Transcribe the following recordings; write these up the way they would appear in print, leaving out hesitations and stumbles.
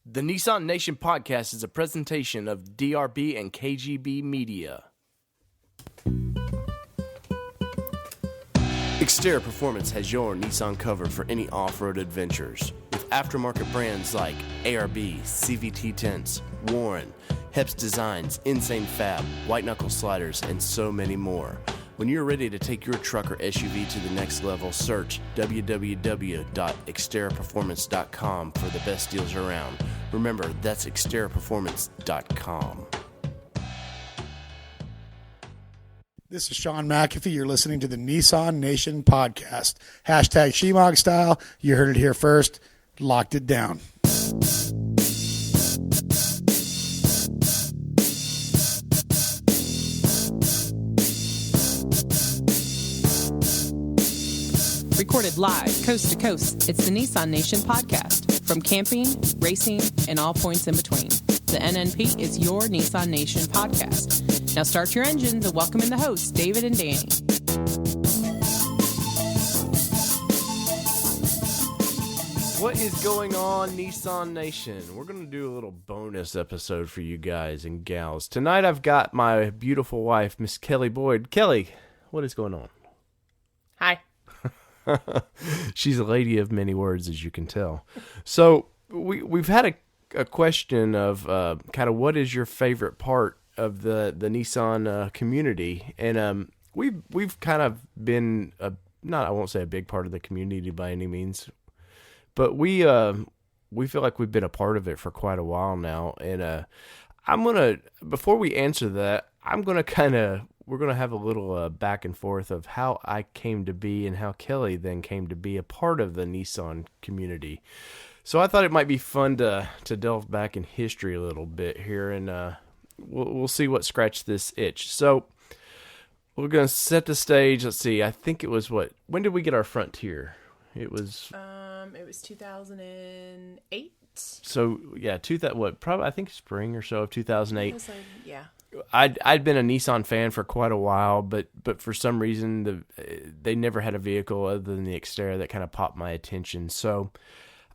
The Nissan Nation podcast is a presentation of DRB and KGB Media. Exterior Performance has your Nissan covered for any off-road adventures. With aftermarket brands like ARB, CVT Tents, Warren, Heps Designs, Insane Fab, White Knuckle Sliders, and so many more. When you're ready to take your truck or SUV to the next level, search www.exteriorperformance.com for the best deals around. Remember, that's exteriorperformance.com. This is Sean McAfee. You're listening to the Nissan Nation podcast. Hashtag Shemog style. You heard it here first. Locked it down. Recorded live, coast to coast, it's the Nissan Nation podcast. From camping, racing, and all points in between. The NNP is your Nissan Nation podcast. Now start your engines and welcome in the hosts, David and Danny. What is going on, Nissan Nation? We're going to do a little bonus episode for you guys and gals. Tonight I've got my beautiful wife, Miss Kelly Boyd. Kelly, what is going on? Hi. She's a lady of many words, as you can tell. So we've had a question of kind of what is your favorite part of the Nissan community, and we've kind of been I won't say a big part of the community by any means, but we feel like we've been a part of it for quite a while now. And before we answer that, we're going to have a little back and forth of how I came to be and how Kelly then came to be a part of the Nissan community. So I thought it might be fun to delve back in history a little bit here, and we'll see what scratched this itch. So we're going to set the stage. Let's see. I think it was when did we get our Frontier? It was 2008. So yeah, probably I think spring or so of 2008. Yeah. I'd been a Nissan fan for quite a while, but for some reason they never had a vehicle other than the Xterra that kind of popped my attention. So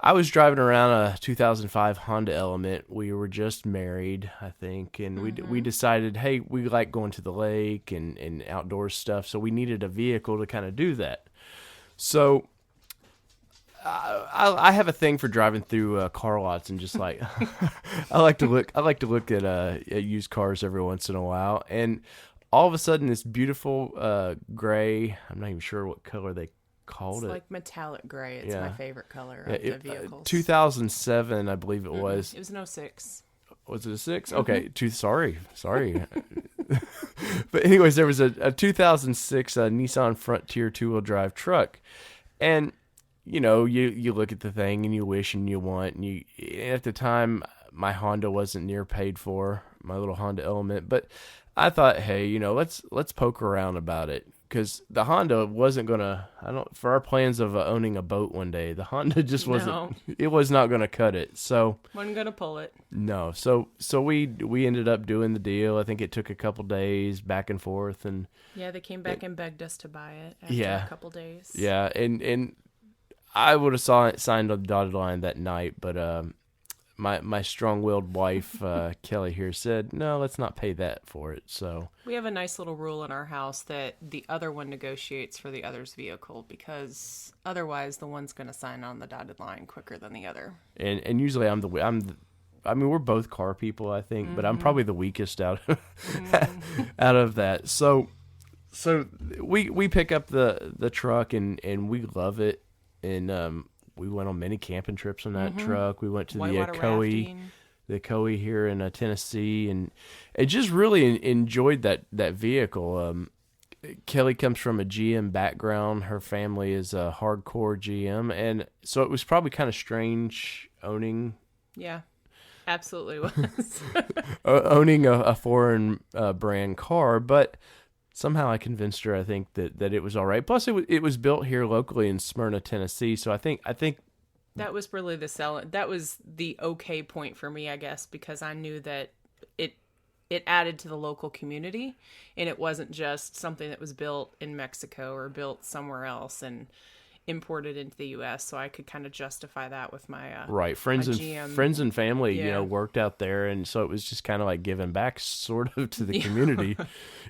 I was driving around a 2005 Honda Element. We were just married, I think, and we decided, hey, we like going to the lake and outdoor stuff, so we needed a vehicle to kind of do that. So I have a thing for driving through car lots and just like I like to look at used cars every once in a while, and all of a sudden this beautiful gray, I'm not even sure what color they called it. It's like metallic gray. It's my favorite color of the vehicles. 2007, I believe it was. It was an 06. Was it a 6? Okay, sorry. But anyways, there was a 2006 Nissan Frontier two-wheel drive truck, and you know, you look at the thing and you wish and you want, and at the time my Honda wasn't near paid for, my little Honda Element, but I thought, hey, you know, let's poke around about it, because the Honda wasn't gonna, for our plans of owning a boat one day, the Honda just wasn't, it was not gonna cut it. So wasn't gonna pull it. No, so we ended up doing the deal. I think it took a couple days back and forth, and yeah, they came back and begged us to buy it after a couple days. Yeah, and I would have signed on the dotted line that night, but my strong-willed wife, Kelly here, said, no, let's not pay that for it. So we have a nice little rule in our house that the other one negotiates for the other's vehicle, because otherwise the one's going to sign on the dotted line quicker than the other. And usually I mean, we're both car people, I think, but I'm probably the weakest out of that. So we pick up the truck and we love it. And we went on many camping trips on that truck. We went to the Coe here in Tennessee, and just really enjoyed that vehicle. Kelly comes from a GM background. Her family is a hardcore GM, and so it was probably kind of strange owning. Yeah, absolutely was. Owning a foreign brand car, but somehow I convinced her, I think, that it was all right. Plus, it was built here locally in Smyrna, Tennessee. So I think that was really that was the okay point for me, I guess, because I knew that it added to the local community, and it wasn't just something that was built in Mexico or built somewhere else. And imported into the U.S., so I could kind of justify that with my right. Friends my and GM. friends and family, Yeah. worked out there, and so it was just kind of like giving back, sort of, to the community,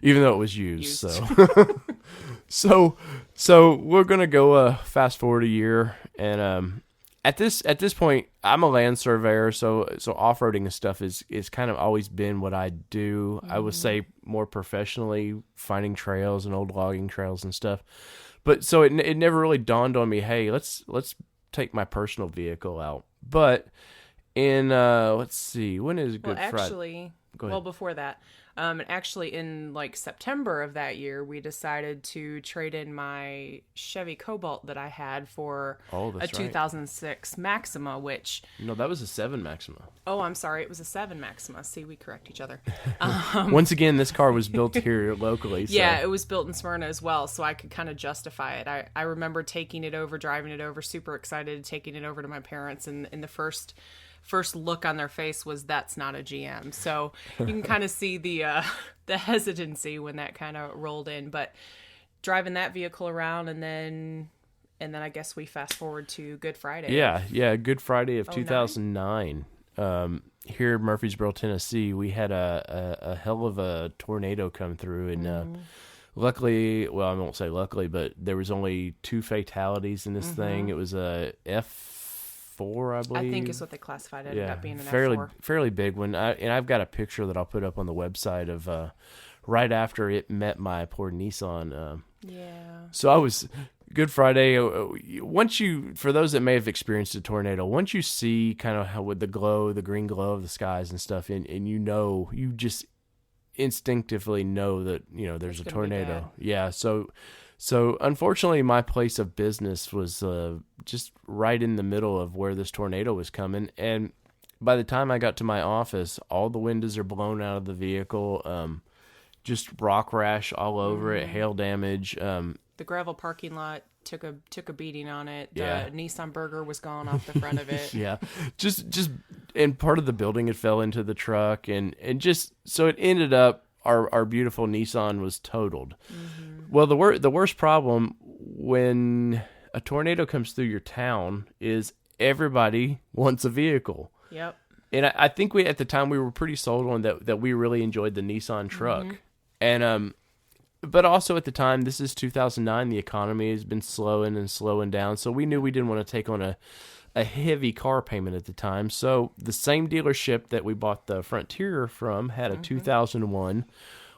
even though it was used. So we're gonna go fast forward a year, and at this point, I'm a land surveyor, so off-roading and stuff is kind of always been what I do. I would say more professionally, finding trails and old logging trails and stuff. But so it never really dawned on me, hey, let's take my personal vehicle out. But in let's see, when is Good Friday? Actually, Go ahead. well, before that, actually in like September of that year, we decided to trade in my Chevy Cobalt that I had for Oh, a that's right. 2006 Maxima, which, No, that was a 7 Maxima. oh, I'm sorry, it was a 7 Maxima. See, we correct each other. Once again, this car was built here locally. So. Yeah, it was built in Smyrna as well, so I could kind of justify it. I remember taking it over, driving it over, super excited, taking it over to my parents, and the first look on their face was, that's not a GM. So you can kind of see the hesitancy when that kind of rolled in. But driving that vehicle around, and then I guess we fast forward to Good Friday. Yeah, Good Friday of 09? 2009. Here in Murfreesboro, Tennessee, we had a hell of a tornado come through, and luckily, well, I won't say luckily, but there was only 2 fatalities in this thing. It was a F4, I believe. I think is what they classified it. Yeah, Up being an F4. fairly big one. And I've got a picture that I'll put up on the website of right after it met my poor Nissan. Yeah. So I was Good Friday. Once for those that may have experienced a tornado, once you see kind of how with the green glow of the skies and stuff, and you just instinctively know that there's a gonna be tornado. bad. Yeah. So unfortunately, my place of business was just right in the middle of where this tornado was coming, and by the time I got to my office, all the windows are blown out of the vehicle. Just rock rash all over it, hail damage. The gravel parking lot took a beating on it. The Yeah. Nissan Burger was gone off the front of it. Yeah, just and part of the building had fell into the truck, and just so it ended up our beautiful Nissan was totaled. Well, the worst problem when a tornado comes through your town is everybody wants a vehicle. Yep. And I think at the time we were pretty sold on that we really enjoyed the Nissan truck. And but also at the time, this is 2009, the economy has been slowing down, so we knew we didn't want to take on a heavy car payment at the time. So the same dealership that we bought the Frontier from had a 2001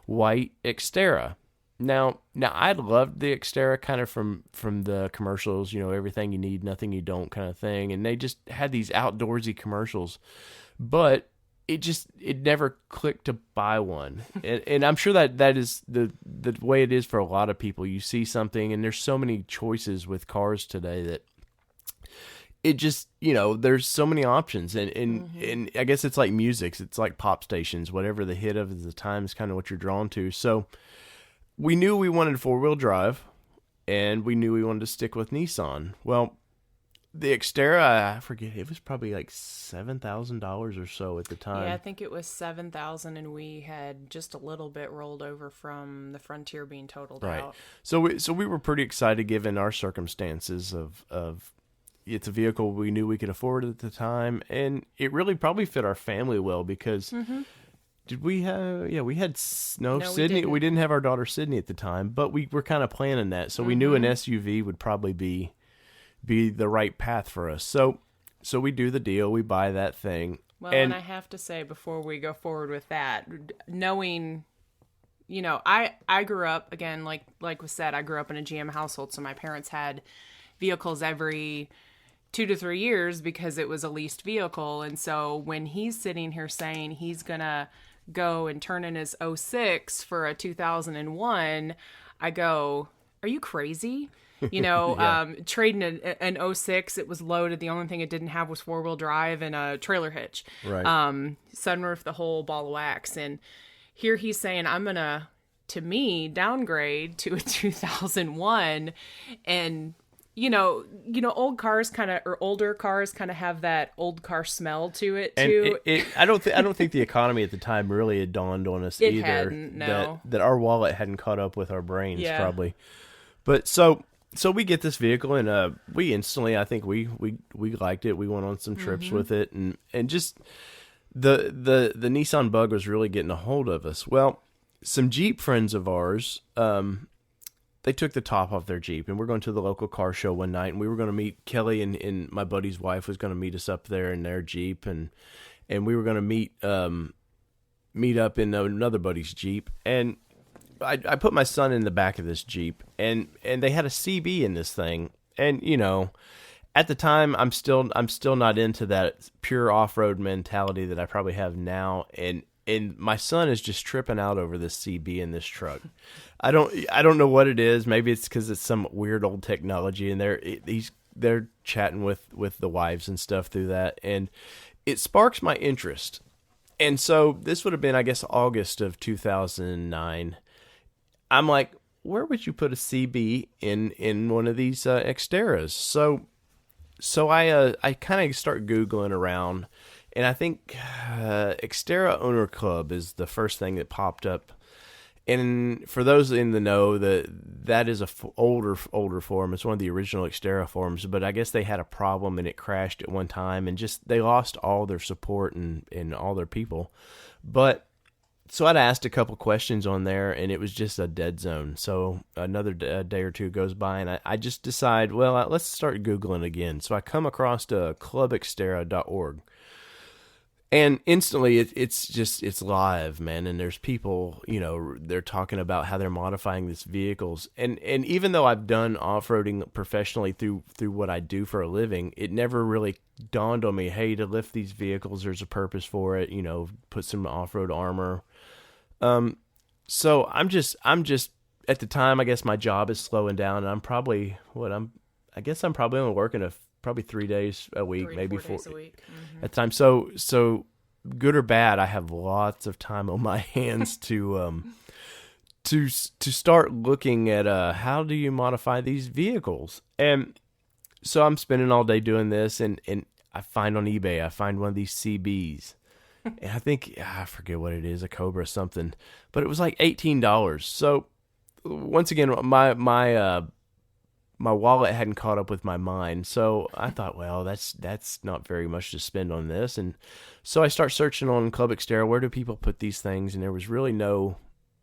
white Xterra. Now I loved the Xterra kind of from the commercials, everything you need, nothing you don't kind of thing. And they just had these outdoorsy commercials, but it never clicked to buy one. And I'm sure that is the way it is for a lot of people. You see something, and there's so many choices with cars today that it just, there's so many options. And I guess it's like music. It's like pop stations. Whatever the hit of the time is kind of what you're drawn to. So we knew we wanted 4-wheel drive, and we knew we wanted to stick with Nissan. Well, the Xterra, I forget, it was probably like $7,000 or so at the time. Yeah, I think it was 7,000, and we had just a little bit rolled over from the Frontier being totaled out. So we were pretty excited given our circumstances of it's a vehicle we knew we could afford at the time, and it really probably fit our family well because did we have? Yeah, we had no Sydney. We didn't have our daughter Sydney at the time, but we were kind of planning that, so we knew an SUV would probably be the right path for us. So we do the deal. We buy that thing. Well, and I have to say before we go forward with that, knowing, I grew up, again, like was said, I grew up in a GM household, so my parents had vehicles every 2 to 3 years because it was a leased vehicle. And so when he's sitting here saying he's going to go and turn in his 06 for a 2001, I go, are you crazy? Trading an 06, it was loaded. The only thing it didn't have was 4-wheel drive and a trailer hitch. Right. Sunroof, the whole ball of wax. And here he's saying, I'm going to me, downgrade to a 2001. And, old cars or older cars kind of have that old car smell to it too. And I don't think the economy at the time really had dawned on us either. Hadn't, no. That our wallet hadn't caught up with our brains probably. But so so we get this vehicle, and we instantly, I think we liked it. We went on some trips with it, and just the Nissan Bug was really getting a hold of us. Well, some Jeep friends of ours, they took the top off their Jeep, and we're going to the local car show one night, and we were going to meet Kelly, and my buddy's wife was going to meet us up there in their Jeep, and we were going to meet up in another buddy's Jeep, and I put my son in the back of this Jeep, and they had a CB in this thing, and at the time I'm still not into that pure off-road mentality that I probably have now, and my son is just tripping out over this CB in this truck. I don't know what it is. Maybe it's because it's some weird old technology, and they're chatting with the wives and stuff through that, and it sparks my interest. And so this would have been, I guess, August of 2009. I'm like, where would you put a CB in one of these Xteras? So I kind of start Googling around, and I think Xterra Owner Club is the first thing that popped up. And for those in the know, that is a older forum. It's one of the original Xterra forums, but I guess they had a problem and it crashed at one time, and just they lost all their support and all their people. But so I'd asked a couple questions on there, and it was just a dead zone. So another day or two goes by, and I just decide, well, let's start Googling again. So I come across clubxterra.org. And instantly, it's live, man. And there's people, they're talking about how they're modifying these vehicles. And even though I've done off-roading professionally through what I do for a living, it never really dawned on me, hey, to lift these vehicles, there's a purpose for it. Put some off-road armor. So I'm just at the time, I guess my job is slowing down, and I'm probably only working probably 3 days a week, maybe 4 days a week. Mm-hmm. At the time. So good or bad, I have lots of time on my hands to start looking at how do you modify these vehicles. And so I'm spending all day doing this, and I find on eBay, I find one of these CBs. And I think, I forget what it is, a Cobra something, but it was like $18. So once again, my wallet hadn't caught up with my mind. So I thought, well, that's not very much to spend on this. And so I start searching on Club Xterra, where do people put these things? And there was really no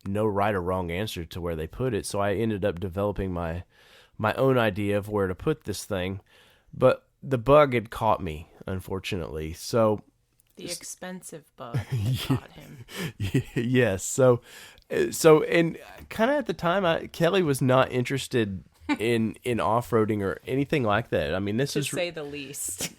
right or wrong answer to where they put it. So I ended up developing my own idea of where to put this thing. But the Bug had caught me, unfortunately. So the expensive Bug caught him. Yes. So and kind of at the time, Kelly was not interested in off-roading or anything like that. I mean, to say the least.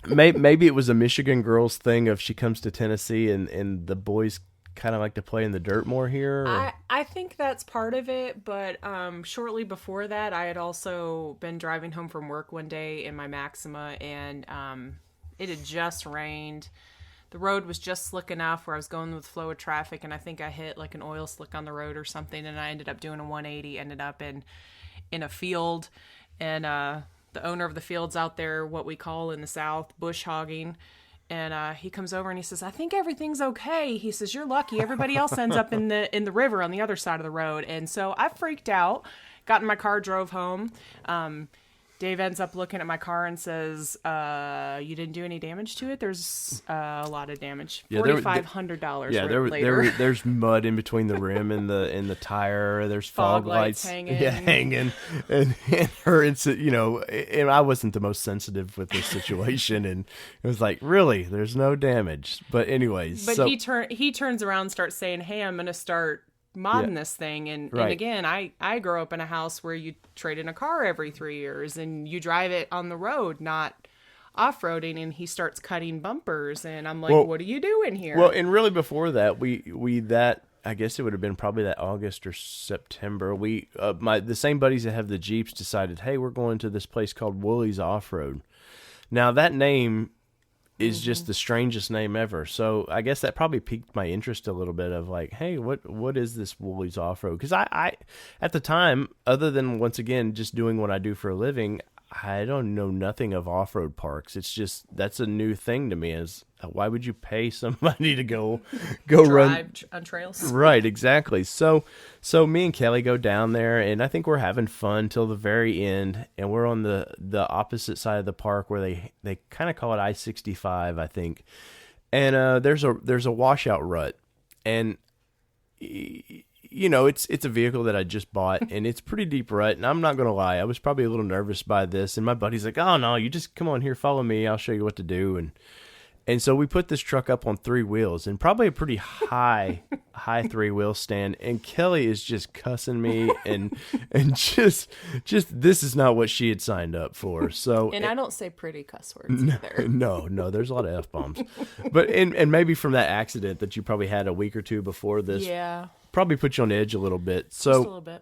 maybe it was a Michigan girls thing of she comes to Tennessee and the boys kind of like to play in the dirt more here. Or? I think that's part of it, but shortly before that, I had also been driving home from work one day in my Maxima, and it had just rained. The road was just slick enough where I was going with the flow of traffic, and I think I hit like an oil slick on the road or something, and I ended up doing a 180, ended up in a field, and the owner of the field's out there, what we call in the South, bush hogging, and he comes over and he says, I think everything's okay. He says, you're lucky. Everybody else ends up in the river on the other side of the road. And so I freaked out, got in my car, drove home. Dave ends up looking at my car and says, you didn't do any damage to it? There's a lot of damage. Yeah, $4,500 later. There's mud in between the rim and the tire. There's fog lights hanging. And her, and I wasn't the most sensitive with this situation. And it was like, really, there's no damage. But anyways. But he turns around and starts saying, hey, I'm going to start modding this thing, and again, I grew up in a house where you trade in a car every 3 years and you drive it on the road, not off-roading. And he starts cutting bumpers, and I'm like, what are you doing here? Well, and really before that, I guess it would have been probably that August or September, the same buddies that have the Jeeps decided, hey, we're going to this place called Woolies Off-Road. Now that name is just the strangest name ever. So I guess that probably piqued my interest a little bit of like, hey, what is this Woolies Off-Road? Because I at the time, other than once again just doing what I do for a living, I don't know nothing of off-road parks. It's just that's a new thing to me. Is why would you pay somebody to go run Drive on trails. Right, exactly. So me and Kelly go down there, and I think we're having fun till the very end. And we're on the opposite side of the park where they kind of call it I-65, I think. And there's a washout rut, and it's a vehicle that I just bought, and it's pretty deep rut. And I'm not gonna lie, I was probably a little nervous by this. And my buddy's like, "Oh no, you just come on here, follow me. I'll show you what to do." And so we put this truck up on 3 wheels, and probably a pretty high 3-wheel stand. And Kelly is just cussing me and just this is not what she had signed up for. So And I don't say pretty cuss words either. no, there's a lot of F-bombs. But and maybe from that accident that you probably had a week or two before this, Yeah, probably put you on edge a little bit. just a little bit.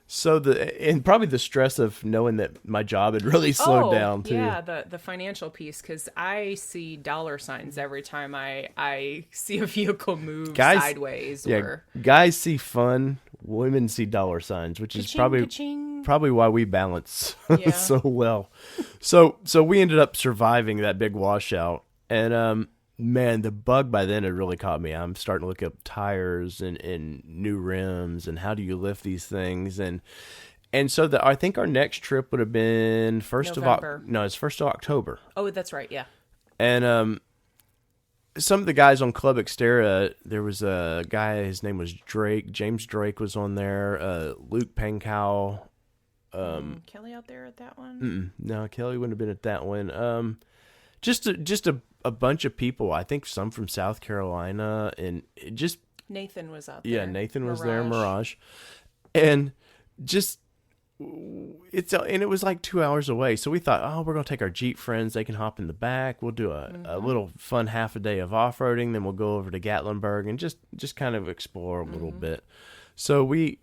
So and probably the stress of knowing that my job had really slowed down too. Yeah, the financial piece, because I see dollar signs every time I see a vehicle move sideways. Yeah, Or guys see fun, women see dollar signs, which is probably why we balance Yeah. so well. So we ended up surviving that big washout, and man, the bug by then had really caught me. I'm starting to look up tires and new rims and how do you lift these things, and so I think our next trip would have been it's 1st of October. Oh, that's right. Yeah. And some of the guys on Club Xterra, there was a guy, his name was Drake. James Drake was on there. Luke Pankow. Kelly out there at that one? No, Kelly wouldn't have been at that one. Just a bunch of people. I think some from South Carolina, and just Nathan was out there. yeah, Nathan was there. Mirage, and just it was like 2 hours away. So we thought, oh, we're gonna take our Jeep friends. They can hop in the back. We'll do a little fun half a day of off roading. Then we'll go over to Gatlinburg and just kind of explore a little bit. So we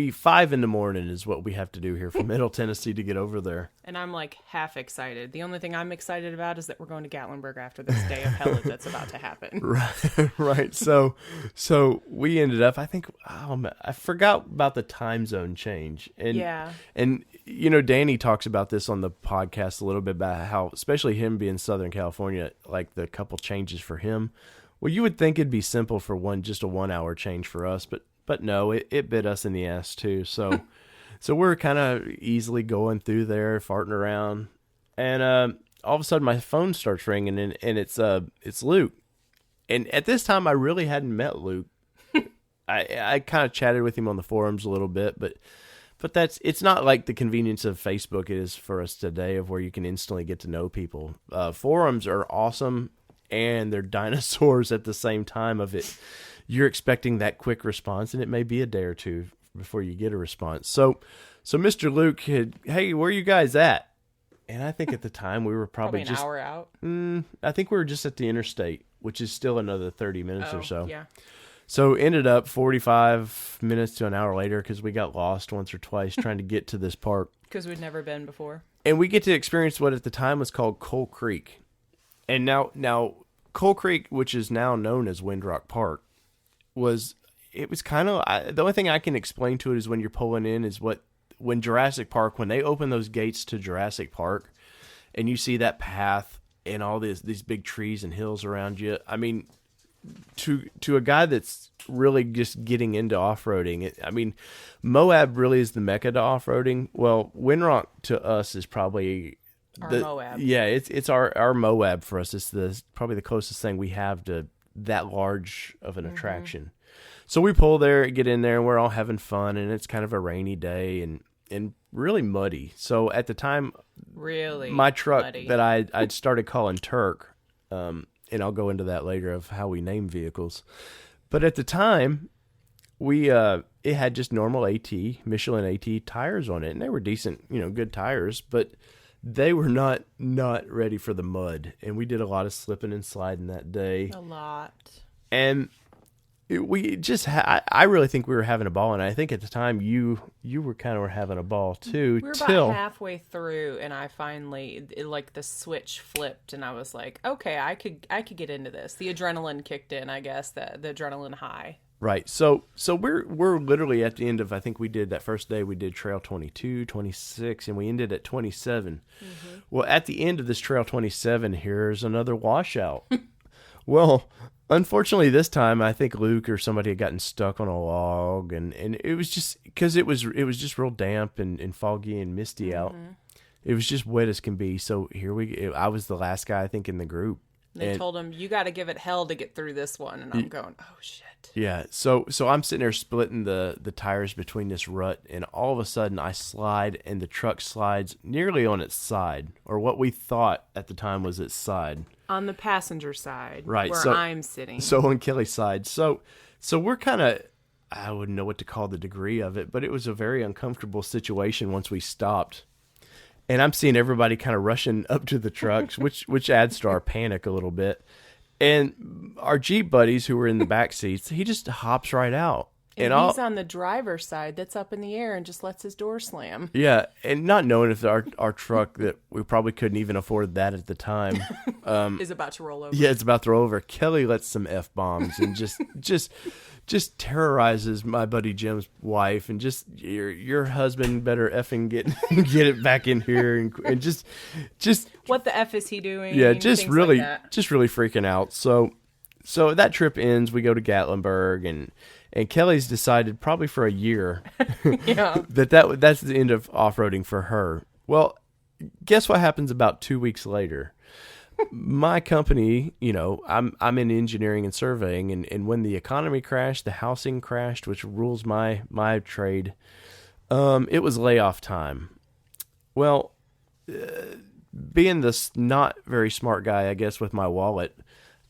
5 in the morning is what we have to do here from Middle Tennessee to get over there. And I'm like half excited. The only thing I'm excited about is that we're going to Gatlinburg after this day of hell that's about to happen. Right. So we ended up, I think, I forgot about the time zone change. And, Yeah. And, Danny talks about this on the podcast a little bit about how, especially him being Southern California, like the couple changes for him. Well, you would think it'd be simple for just a 1 hour change for us, but no, it bit us in the ass too. So we're kind of easily going through there, farting around, and all of a sudden my phone starts ringing, and it's Luke. And at this time, I really hadn't met Luke. I kind of chatted with him on the forums a little bit, but it's not like the convenience of Facebook is for us today, of where you can instantly get to know people. Forums are awesome, and they're dinosaurs at the same time of it. You're expecting that quick response, and it may be a day or two before you get a response. So Mr. Luke hey, where are you guys at? And I think at the time we were probably an hour out. I think we were just at the interstate, which is still another 30 minutes or so. Yeah. So ended up 45 minutes to an hour later because we got lost once or twice trying to get to this park. Because we'd never been before. And we get to experience what at the time was called Coal Creek. And now Coal Creek, which is now known as Windrock Park, was kind of, the only thing I can explain to it is when you're pulling in is when Jurassic Park, when they open those gates to Jurassic Park and you see that path and all these big trees and hills around you. I mean, to a guy that's really just getting into off-roading, Moab really is the mecca to off-roading. Well, Windrock to us is probably Our Moab. Yeah, it's our Moab for us. It's probably the closest thing we have to that large of an attraction. So we pull there, get in there, and we're all having fun, and it's kind of a rainy day and really muddy. So at the time, really my truck muddy. that I'd started calling Turk, and I'll go into that later of how we name vehicles. But at the time, it had just normal Michelin AT tires on it, and they were decent, good tires, but they were not ready for the mud, and we did a lot of slipping and sliding that day. A lot. And we just, I really think we were having a ball, and I think at the time you were kind of having a ball too. We were about halfway through, and I finally, the switch flipped, and I was like, okay, I could get into this. The adrenaline kicked in, I guess, the adrenaline high. Right. So we're literally at the end of, I think we did that first day, we did trail 22, 26, and we ended at 27. Well, at the end of this trail 27, here's another washout. Well, unfortunately this time I think Luke or somebody had gotten stuck on a log, and it was just because it was just real damp and foggy and misty out. It was just wet as can be. So I was the last guy I think in the group. They told him, you got to give it hell to get through this one. And I'm going, oh, shit. Yeah. So I'm sitting there splitting the tires between this rut, and all of a sudden I slide, and the truck slides nearly on its side, or what we thought at the time was its side. On the passenger side, Right. where I'm sitting. So on Kelly's side. So we're kind of, I wouldn't know what to call the degree of it, but it was a very uncomfortable situation once we stopped. And I'm seeing everybody kind of rushing up to the trucks, which adds to our panic a little bit. And our Jeep buddies who were in the back seats, he just hops right out. And he's on the driver's side that's up in the air and just lets his door slam. Yeah, and not knowing if our truck that we probably couldn't even afford that at the time is about to roll over. Yeah, it's about to roll over. Kelly lets some F-bombs and just terrorizes my buddy Jim's wife, and just your husband better effing get it back in here, and just what the F is he doing? Yeah, just really freaking out. So that trip ends. We go to Gatlinburg, and Kelly's decided probably for a year that's the end of off-roading for her. Well, guess what happens about 2 weeks later? My company, I'm in engineering and surveying, and when the economy crashed, the housing crashed, which rules my trade, it was layoff time. Well, being this not very smart guy, I guess, with my wallet,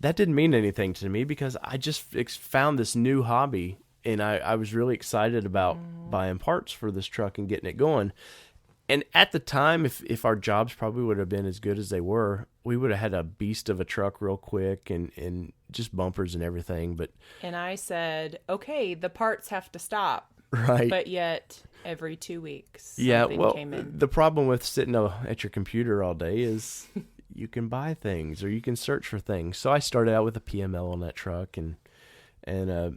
that didn't mean anything to me because I just found this new hobby, and I was really excited about buying parts for this truck and getting it going. And at the time, if our jobs probably would have been as good as they were, we would have had a beast of a truck real quick and just bumpers and everything. And I said, okay, the parts have to stop. Right. But yet, every 2 weeks, came in. The problem with sitting at your computer all day is you can buy things or you can search for things. So I started out with a PML on that truck, and I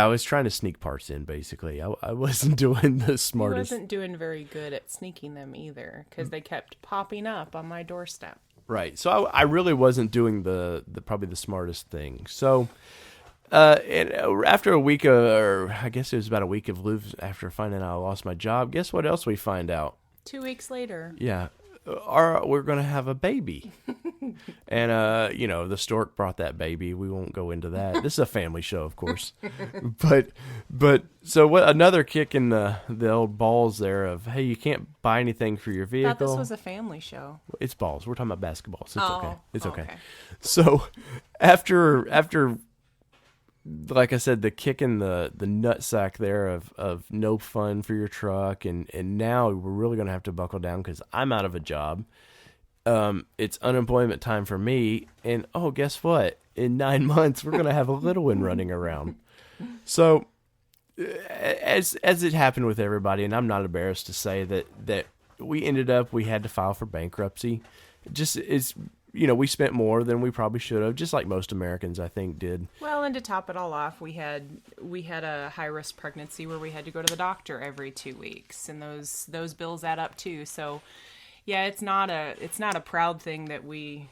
was trying to sneak parts in, basically. I wasn't doing the smartest. I wasn't doing very good at sneaking them either, because they kept popping up on my doorstep. Right. So I really wasn't doing the probably the smartest thing. So and after a week, or I guess it was about a week of live after finding out I lost my job, guess what else we find out? 2 weeks later. Yeah. We're going to have a baby. And, the stork brought that baby. We won't go into that. This is a family show, of course. But so what? Another kick in the old balls there of, hey, you can't buy anything for your vehicle. I thought this was a family show. It's balls. We're talking about basketballs. It's okay. It's okay. Okay. So after like I said, the kick in the nutsack there of no fun for your truck, and now we're really going to have to buckle down because I'm out of a job. It's unemployment time for me, and guess what? In 9 months, we're going to have a little one running around. So, as it happened with everybody, and I'm not embarrassed to say that we had to file for bankruptcy. We spent more than we probably should have, just like most Americans, I think, did. Well, and to top it all off, we had a high-risk pregnancy where we had to go to the doctor every 2 weeks, and those bills add up too. So, yeah, it's not a proud thing that we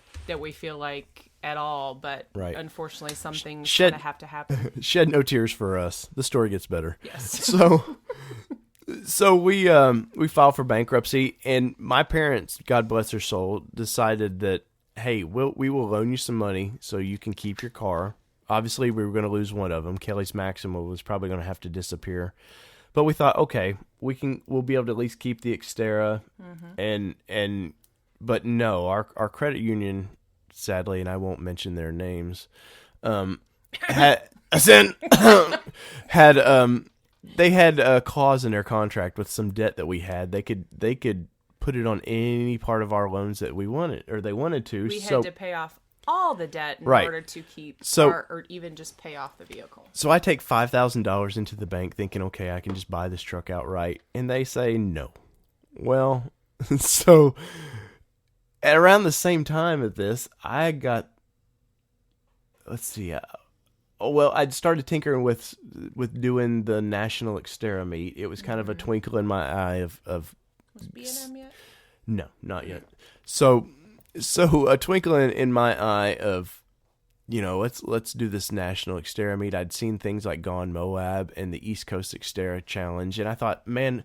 feel like at all, but right. Unfortunately, some things kind of have to happen. Shed no tears for us. The story gets better. Yes. So we filed for bankruptcy, and my parents, God bless their soul, decided that, hey, we will loan you some money so you can keep your car. Obviously, we were going to lose one of them. Kelly's Maxima was probably going to have to disappear. But we thought, okay, we'll be able to at least keep the Xterra. Mm-hmm. But no, our credit union, sadly, and I won't mention their names, had they had a clause in their contract with some debt that we had. They could put it on any part of our loans that we wanted, or they wanted to. We had to pay off all the debt in order to keep or even just pay off the vehicle. So I take $5,000 into the bank thinking, okay, I can just buy this truck outright. And they say no. Well, so at around the same time as this, I got, Well, I'd started tinkering with doing the National Xterra meet. It was kind of a twinkle in my eye of Was B&M yet? no, not yet. So a twinkle in my eye of, let's do this National Xterra meet. I'd seen things like Gone Moab and the East Coast Xterra Challenge, and I thought, man,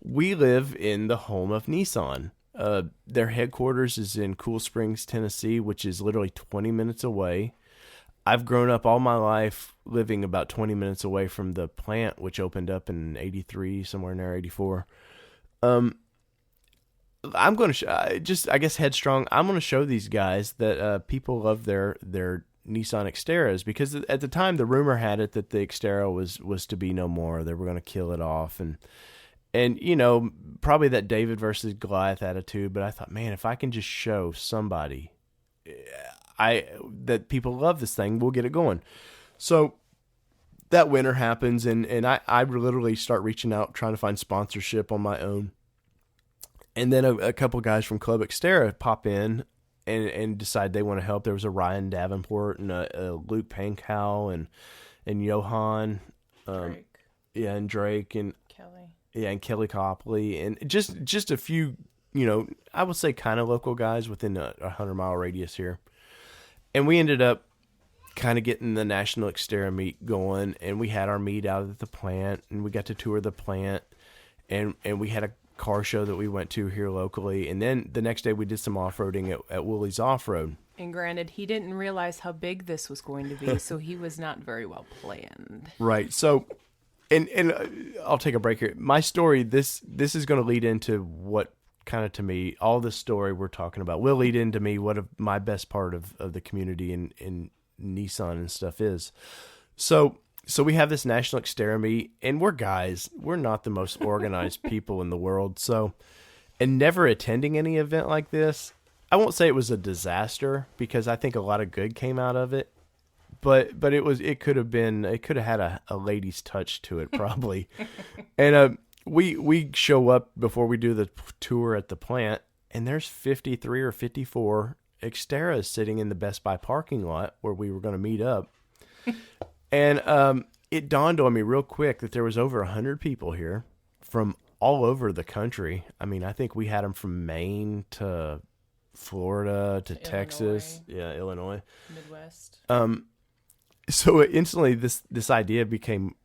we live in the home of Nissan. Their headquarters is in Cool Springs, Tennessee, which is literally 20 minutes away. I've grown up all my life living about 20 minutes away from the plant, which opened up in 83, somewhere in there, 84. I'm going to I guess headstrong. I'm going to show these guys that people love their Nissan Xterras, because at the time the rumor had it that the Xterra was to be no more. They were going to kill it off, and probably that David versus Goliath attitude. But I thought, man, if I can just show somebody that people love this thing, we'll get it going. So that winter happens, and I literally start reaching out, trying to find sponsorship on my own. And then a couple guys from Club Xterra pop in and decide they want to help. There was a Ryan Davenport and a Luke Pankow and Johan. Drake. Yeah, and Drake and Kelly. Yeah, and Kelly Copley. And just a few, I would say kind of local guys within a 100-mile radius here. And we ended up kind of getting the National Xterra meet going, and we had our meet out at the plant, and we got to tour the plant, and we had a car show that we went to here locally, and then the next day we did some off-roading at Wooley's Off-Road. And granted, he didn't realize how big this was going to be, so he was not very well planned. Right. So, and I'll take a break here. My story, this is going to lead into what kind of, to me, all this story we're talking about will lead into me what my best part of the community in Nissan and stuff is. So we have this National Xterra meet, and we're not the most organized people in the world. So, and never attending any event like this, I won't say it was a disaster, because I think a lot of good came out of it. But it could have had a lady's touch to it probably. And we show up before we do the tour at the plant, and there's 53 or 54 Xterras sitting in the Best Buy parking lot where we were going to meet up. And it dawned on me real quick that there was over 100 people here from all over the country. I mean, I think we had them from Maine to Florida to Texas, Illinois, Midwest. So instantly this idea became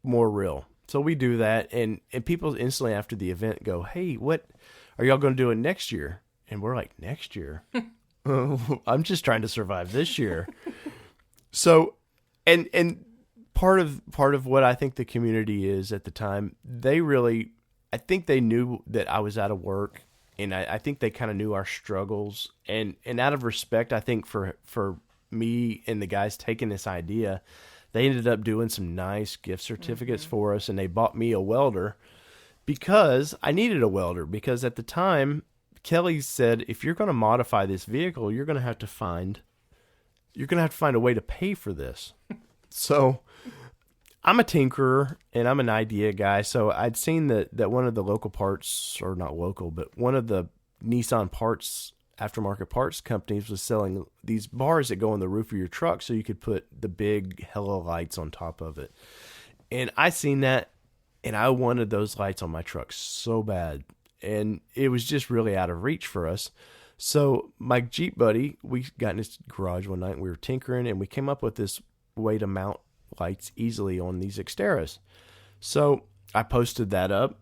more real. So we do that, and people instantly after the event go, "Hey, what are y'all going to do it next year?" And we're like, "Next year? I'm just trying to survive this year." So, and part of what I think the community is at the time, I think they knew that I was out of work, and I think they kind of knew our struggles, and out of respect, I think for me and the guys taking this idea, they ended up doing some nice gift certificates for us, and they bought me a welder because I needed a welder, because at the time Kelly said, if you're going to modify this vehicle, you're going to have to find a way to pay for this. So I'm a tinkerer and I'm an idea guy. So I'd seen that one of the local parts, or not local, but one of the Nissan parts, aftermarket parts companies, was selling these bars that go on the roof of your truck so you could put the big hella lights on top of it. And I seen that, and I wanted those lights on my truck so bad. And it was just really out of reach for us. So my Jeep buddy, we got in his garage one night and we were tinkering, and we came up with this way to mount lights easily on these Xterras. So I posted that up,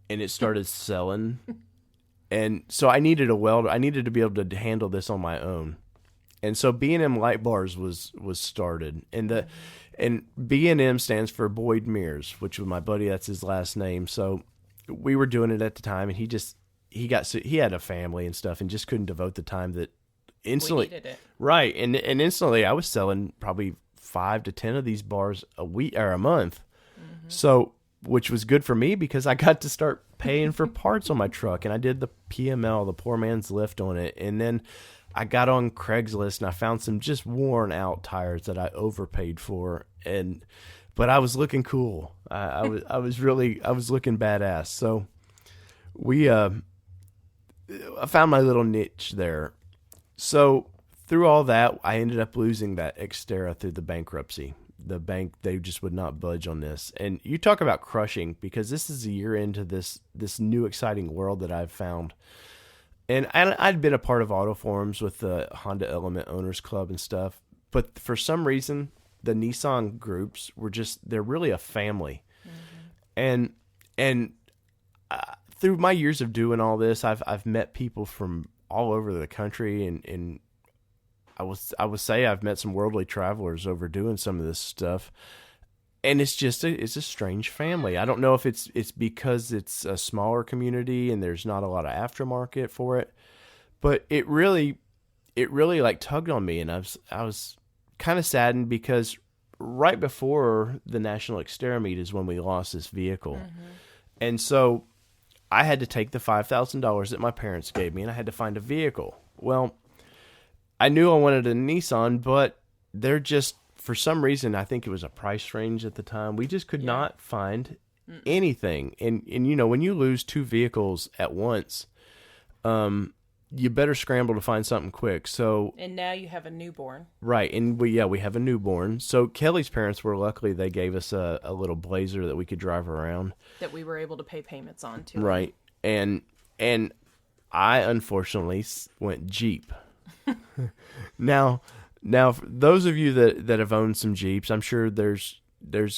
and it started selling. And so I needed a welder. I needed to be able to handle this on my own. And so B&M Light Bars was started. And B&M stands for Boyd Mears, which was my buddy, that's his last name. So we were doing it at the time, and he had a family and stuff and just couldn't devote the time that instantly. We needed it. Right. And instantly I was selling probably 5 to 10 of these bars a week or a month. Mm-hmm. So, which was good for me because I got to start paying for parts on my truck, and I did the PML, the poor man's lift on it. And then I got on Craigslist and I found some just worn out tires that I overpaid for. But I was looking cool. I was looking badass. So I found my little niche there. So through all that, I ended up losing that Xterra through the bankruptcy. The bank, they just would not budge on this. And you talk about crushing, because this is a year into this new exciting world that I've found. And I'd been a part of Auto Forums with the Honda Element Owners Club and stuff. But for some reason, the Nissan groups were they're really a family. Mm-hmm. And through my years of doing all this, I've met people from all over the country, and I would say I've met some worldly travelers over doing some of this stuff. And it's just it's a strange family. I don't know if it's because it's a smaller community and there's not a lot of aftermarket for it, but it really like tugged on me, and I was kind of saddened because right before the National Xterra meet is when we lost this vehicle. Mm-hmm. And so I had to take the $5,000 that my parents gave me, and I had to find a vehicle. Well, I knew I wanted a Nissan, but they're just, for some reason, I think it was a price range at the time, we just could not find anything. And you know, when you lose two vehicles at once, you better scramble to find something quick. So, and now you have a newborn. Right, and we have a newborn. So Kelly's parents were luckily, they gave us a little Blazer that we could drive around. That we were able to pay payments on too. Right, and I unfortunately went Jeep. Now, for those of you that have owned some Jeeps, I'm sure there's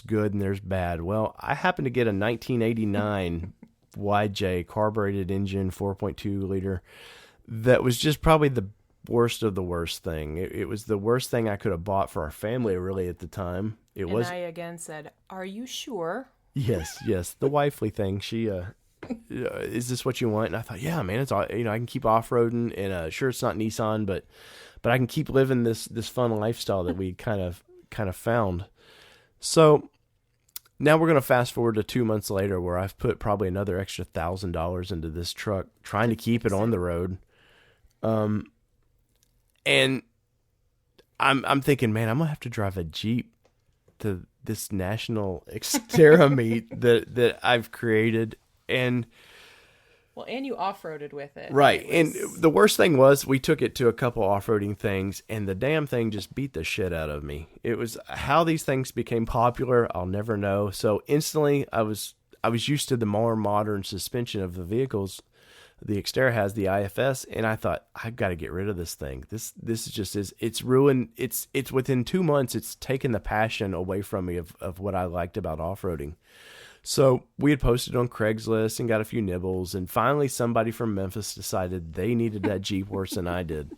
good and there's bad. Well, I happened to get a 1989 YJ carbureted engine, 4.2 liter. That was just probably the worst of the worst thing. It was the worst thing I could have bought for our family, really, at the time. I again said, "Are you sure?" Yes, the wifely thing. She, is this what you want? And I thought, yeah, man, it's all, I can keep off roading, and sure, it's not Nissan, but I can keep living this fun lifestyle that we kind of found. So now we're going to fast forward to 2 months later, where I've put probably another extra $1,000 into this truck, trying to keep it on the road. And I'm thinking, man, I'm gonna have to drive a Jeep to this National Xterra meet that I've created, and you off-roaded with it, right? And the worst thing was, we took it to a couple off-roading things, and the damn thing just beat the shit out of me. It was how these things became popular, I'll never know. So instantly, I was used to the more modern suspension of the vehicles. The Xterra has the IFS, and I thought, I've got to get rid of this thing. This is just it's ruined. It's within 2 months, it's taken the passion away from me of what I liked about off-roading. So we had posted on Craigslist and got a few nibbles, and finally somebody from Memphis decided they needed that Jeep worse than I did.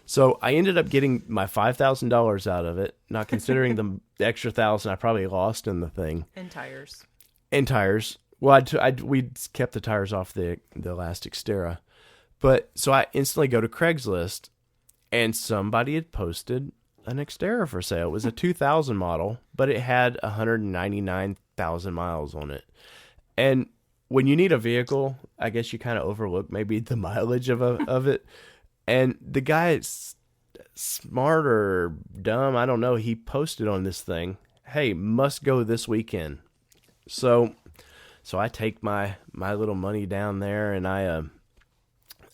So I ended up getting my $5,000 out of it, not considering the extra $1,000 I probably lost in the thing. And tires. Well, we kept the tires off the last Xterra. But so I instantly go to Craigslist, and somebody had posted an Xterra for sale. It was a 2000 model, but it had 199,000 miles on it. And when you need a vehicle, I guess you kind of overlook maybe the mileage of it. And the guy is smart or dumb, I don't know, he posted on this thing, hey, must go this weekend. So I take my little money down there, and I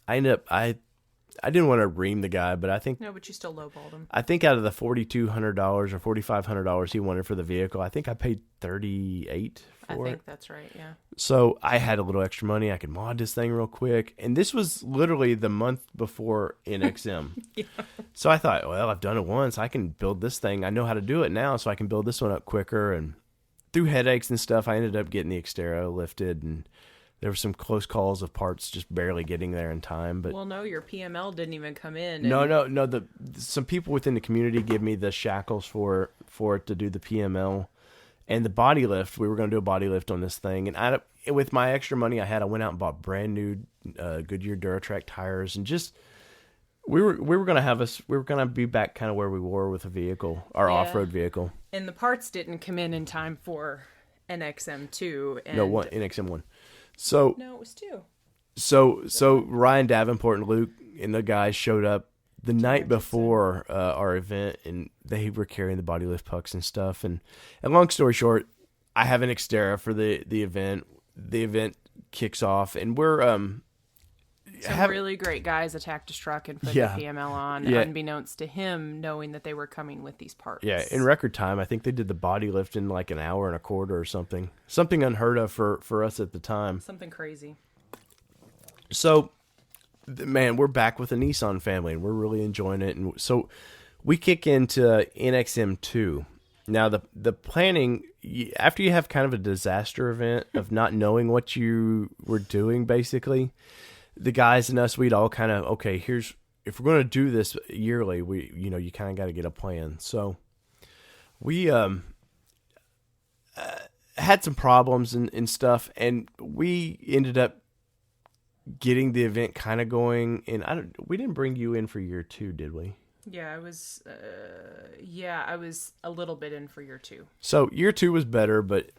end up, I didn't want to ream the guy, but I think... No, but you still lowballed him. I think out of the $4,200 or $4,500 he wanted for the vehicle, I think I paid $38 for it. I think that's right, yeah. So I had a little extra money. I could mod this thing real quick. And this was literally the month before NXM. Yeah. So I thought, well, I've done it once. I can build this thing. I know how to do it now, so I can build this one up quicker. And through headaches and stuff, I ended up getting the Xterra lifted, and there were some close calls of parts just barely getting there in time. But well, no, your PML didn't even come in. No. Some people within the community give me the shackles for it to do the PML and the body lift. We were going to do a body lift on this thing, and with my extra money I had, I went out and bought brand new Goodyear Duratrac tires, and just we were going to be back kind of where we were with a vehicle, our off-road vehicle. And the parts didn't come in time for NXM2. And no, NXM1. So no, it was 2. So Ryan Davenport and Luke and the guys showed up the night before our event, and they were carrying the body lift pucks and stuff. And long story short, I have an Xterra for the event. The event kicks off, and we're Some really great guys attacked his truck and put the PML on, unbeknownst to him, knowing that they were coming with these parts. Yeah, in record time. I think they did the body lift in like an hour and a quarter or something. Something unheard of for us at the time. Something crazy. So, man, we're back with the Nissan family, and we're really enjoying it. And so we kick into NXM2. Now, the planning, after you have kind of a disaster event of not knowing what you were doing, basically, the guys and us, we'd all kind of, okay, if we're going to do this yearly, you kind of got to get a plan. So we had some problems and stuff, and we ended up getting the event kind of going. And we didn't bring you in for year 2, did we? Yeah, I was a little bit in for year 2. So year 2 was better, but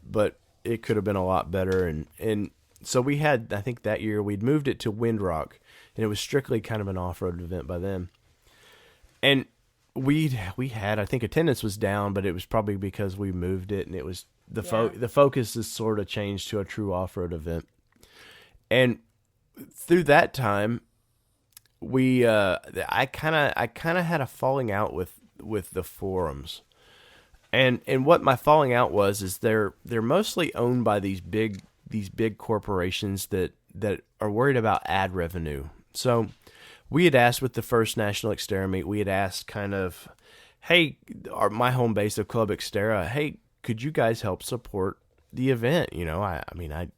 it could have been a lot better. And so we had, I think that year we'd moved it to Windrock, and it was strictly kind of an off-road event by then. And we had, I think attendance was down, but it was probably because we moved it, and it was the focus is sort of changed to a true off-road event. And through that time, I kind of had a falling out with the forums, and what my falling out was is they're mostly owned by these big corporations that are worried about ad revenue. So we had asked with the first National Xterra meet, we had asked kind of, hey, my home base of Club Xterra, hey, could you guys help support the event? I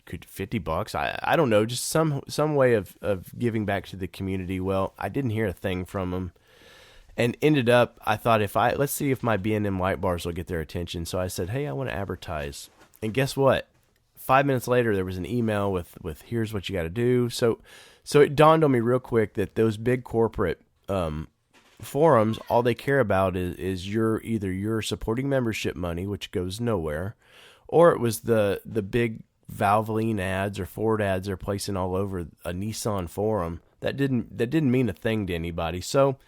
could $50. I don't know, just some way of giving back to the community. Well, I didn't hear a thing from them, and ended up, I thought let's see if my B&M light bars will get their attention. So I said, hey, I want to advertise. And guess what? 5 minutes later, there was an email with here's what you got to do. So it dawned on me real quick that those big corporate forums, all they care about is either your supporting membership money, which goes nowhere, or it was the big Valvoline ads or Ford ads they're placing all over a Nissan forum that didn't mean a thing to anybody. So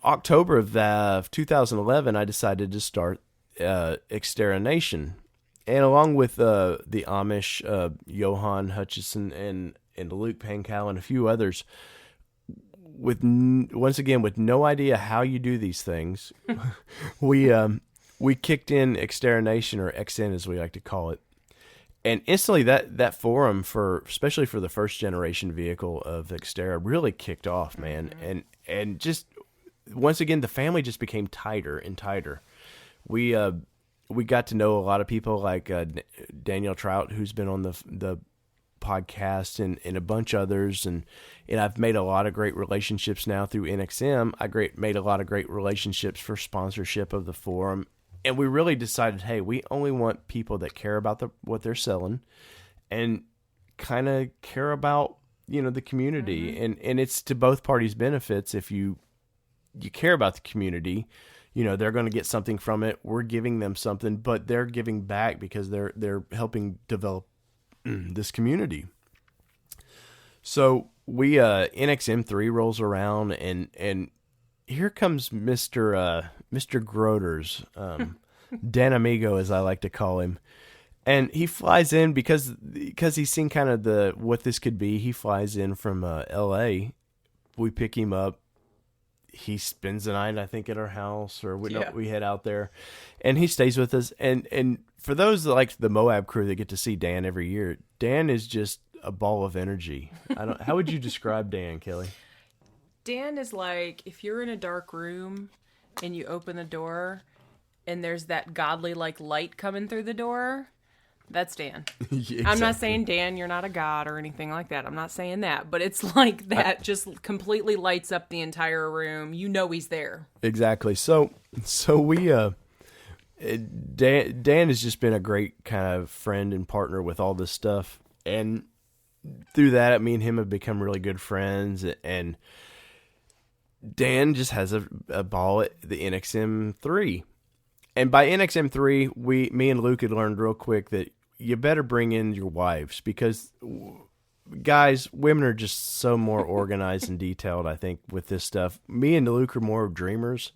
October of 2011, I decided to start Xterra Nation, and along with the Amish, Johan Hutchison and Luke Pankow and a few others, once again with no idea how you do these things, we kicked in Xterra Nation, or XN as we like to call it. And instantly that forum, especially for the first generation vehicle of Xterra, really kicked off, man. And just once again, the family just became tighter and tighter. We got to know a lot of people like Daniel Trout, who's been on the podcast, and a bunch of others, and I've made a lot of great relationships now through NXM. Made a lot of great relationships for sponsorship of the forum. And we really decided, hey, we only want people that care about what they're selling and kind of care about, the community. Mm-hmm. And it's to both parties' benefits. If you care about the community, they're going to get something from it. We're giving them something, but they're giving back because they're helping develop this community. So we NXM3 rolls around, and here comes Mr. Groders, Dan Amigo, as I like to call him. And he flies in because he's seen kind of what this could be. He flies in from LA. We pick him up. He spends the night, I think, at our house, or we head out there, and he stays with us. And for those that like the Moab crew that get to see Dan every year, Dan is just a ball of energy. How would you describe Dan, Kelly? Dan is like, if you're in a dark room and you open the door and there's that godly like light coming through the door, that's Dan. Yeah, exactly. I'm not saying, Dan, you're not a god or anything like that. I'm not saying that, but it's like that just completely lights up the entire room. He's there. Exactly. So we Dan has just been a great kind of friend and partner with all this stuff, and through that, me and him have become really good friends. And Dan just has a ball at the NXM3. And by NXM3, me and Luke had learned real quick that you better bring in your wives, because guys, women are just so more organized and detailed, I think, with this stuff. Me and Luke are more dreamers.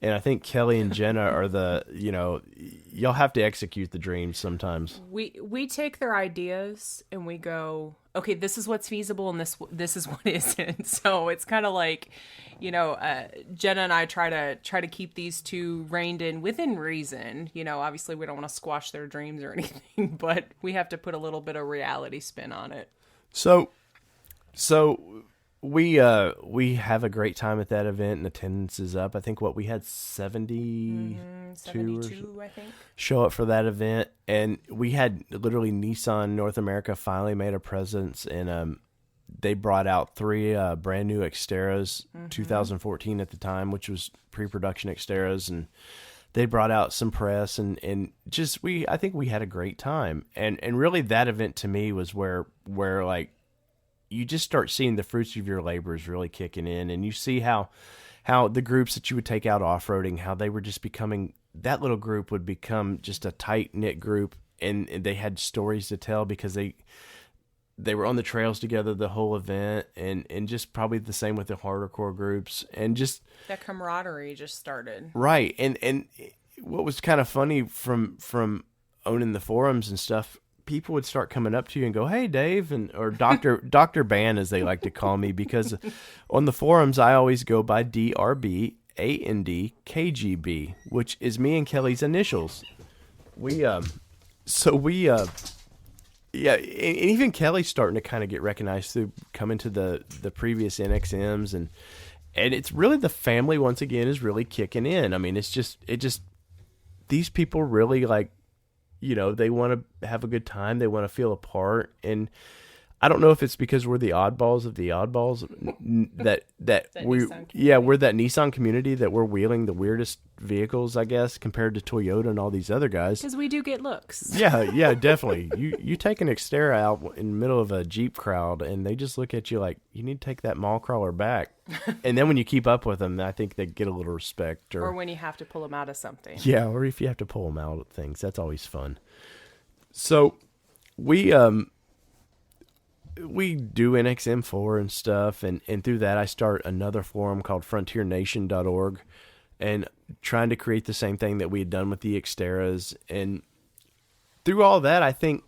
And I think Kelly and Jenna are y'all have to execute the dreams sometimes. We take their ideas and we go, okay, this is what's feasible and this is what isn't. So it's kind of like, Jenna and I try to keep these two reined in within reason. Obviously we don't want to squash their dreams or anything, but we have to put a little bit of reality spin on it. So we have a great time at that event, and attendance is up. I think we had 72 I think show up for that event, and we had literally Nissan North America finally made a presence, and they brought out 3 brand new Xteras, 2014 at the time, which was pre-production Xteras, and they brought out some press, and just I think we had a great time, and really that event to me was where like you just start seeing the fruits of your labors really kicking in, and you see how the groups that you would take out off-roading, how they were just becoming, that little group would become just a tight-knit group, and they had stories to tell because they were on the trails together the whole event, and just probably the same with the harder core groups, and just that camaraderie just started. Right. And what was kind of funny from owning the forums and stuff, people would start coming up to you and go, "Hey, Dave," or Dr. Ban, as they like to call me, because on the forums I always go by DRB AND KGB, which is me and Kelly's initials. Yeah, and even Kelly's starting to kind of get recognized through coming to the previous NXMs, and it's really, the family once again is really kicking in. I mean, it just these people really, like, they want to have a good time. They want to feel a part. And I don't know if it's because we're the oddballs of the oddballs that we're that Nissan community, that we're wheeling the weirdest vehicles, I guess, compared to Toyota and all these other guys. Because we do get looks. Yeah, definitely. You take an Xterra out in the middle of a Jeep crowd, and they just look at you like, you need to take that mall crawler back. And then when you keep up with them, I think they get a little respect. Or when you have to pull them out of something. Yeah, or if you have to pull them out of things. That's always fun. So we do NXM4 and stuff, and through that I start another forum called frontiernation.org, and trying to create the same thing that we had done with the Xteras. And through all that, I think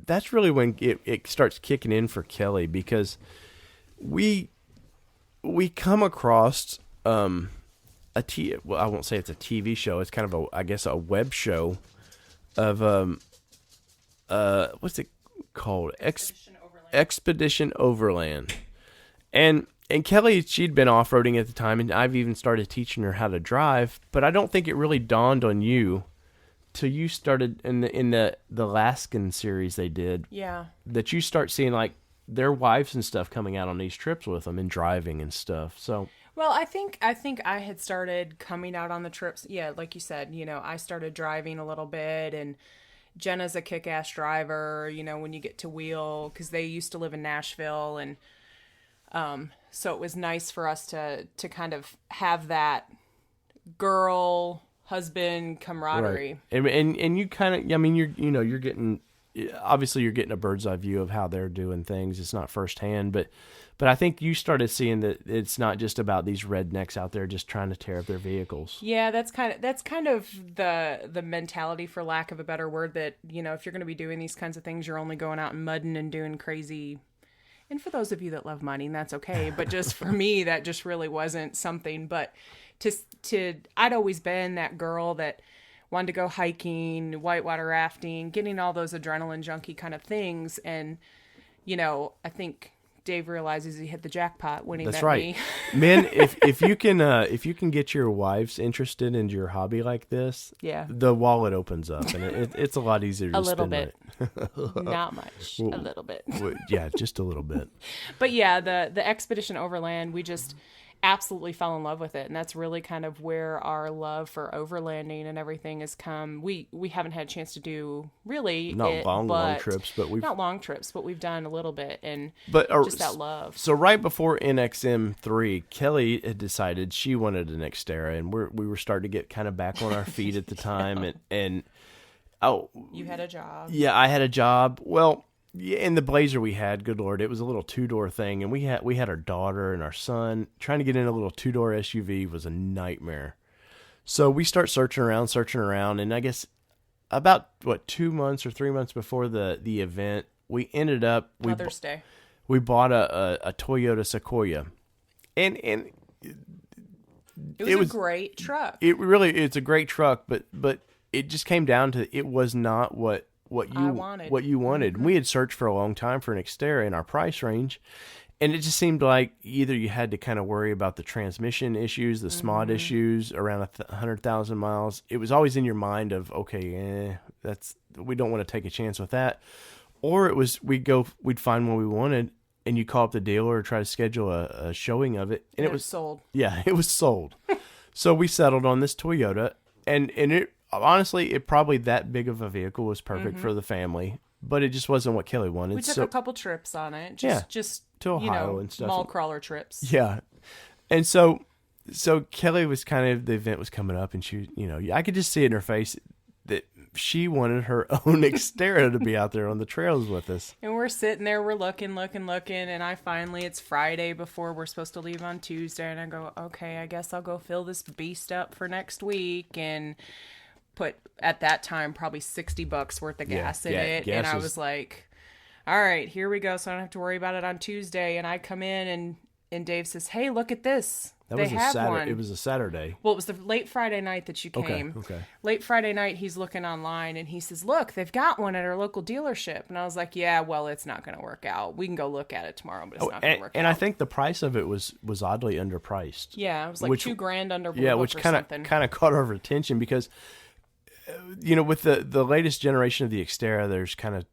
that's really when it starts kicking in for Kelly, because we come across I won't say it's a TV show, it's kind of a web show of what's it called? Expedition Overland. And Kelly, she'd been off-roading at the time, and I've even started teaching her how to drive, but I don't think it really dawned on you till you started in the Alaskan series they did. Yeah. That you start seeing, like, their wives and stuff coming out on these trips with them and driving and stuff. So, well, I think I had started coming out on the trips. Yeah, like you said, I started driving a little bit, and Jenna's a kick-ass driver, when you get to wheel, because they used to live in Nashville, and so it was nice for us to kind of have that girl husband camaraderie. Right. And you kind of, I mean, you're getting, obviously you're getting a bird's eye view of how they're doing things. It's not firsthand, but I think you started seeing that it's not just about these rednecks out there just trying to tear up their vehicles. Yeah, that's kind of the mentality, for lack of a better word, that, if you're going to be doing these kinds of things, you're only going out and mudding and doing crazy. And for those of you that love money, that's okay. But just for me, that just really wasn't something. But I'd always been that girl that wanted to go hiking, whitewater rafting, getting all those adrenaline junkie kind of things. And, I think Dave realizes he hit the jackpot when he met me. Men, if you can get your wives interested in your hobby like this, yeah, the wallet opens up, and it's a lot easier to spend bit. Not much, a little bit. Yeah, just a little bit. But yeah, the Expedition Overland, we just absolutely fell in love with it, and that's really kind of where our love for overlanding and everything has come. We haven't had a chance to do really long trips, but we've done a little bit, and just that love. So right before NXM3, Kelly had decided she wanted an Xterra, and we were starting to get kind of back on our feet at the time, and you had a job. Yeah, I had a job. Well, yeah, in the Blazer we had, good Lord, it was a little 2-door thing, and we had our daughter and our son. Trying to get in a little 2-door SUV was a nightmare. So we start searching around, and I guess about 2 months or 3 months before the event, we ended up Mother's Day. we bought a Toyota Sequoia, and It was a great truck. It's a great truck, but it just came down to it was not what I wanted. What you wanted. We had searched for a long time for an Xterra in our price range, and it just seemed like either you had to kind of worry about the transmission issues, the SMOD issues around 100,000 miles. It was always in your mind of, okay, we don't want to take a chance with that. Or it was we'd find what we wanted, and you call up the dealer or try to schedule a showing of it, and it was sold. Yeah, it was sold. So we settled on this Toyota, and it honestly, it probably that big of a vehicle was perfect for the family, but it just wasn't what Kelly wanted. We took a couple trips on it. Just to Ohio and stuff. Mall crawler trips. Yeah. And so Kelly was the event was coming up, and she, I could just see it in her face that she wanted her own Xterra to be out there on the trails with us. And we're sitting there, we're looking, and it's Friday before we're supposed to leave on Tuesday, and I go, okay, I guess I'll go fill this beast up for next week, and put, at that time, probably $60 worth of gas in it, and I was like, all right, here we go, so I don't have to worry about it on Tuesday. And I come in, and Dave says, hey, look at this. They have one. It was a Saturday. Well, it was the late Friday night that you came. Okay. Late Friday night, he's looking online, and he says, look, they've got one at our local dealership. And I was like, yeah, well, it's not going to work out. We can go look at it tomorrow, but it's not going to work out. And I think the price of it was oddly underpriced. Yeah, it was like $2,000 under Blue Book Yeah, which kind of caught our attention because, with the latest generation of the Xterra,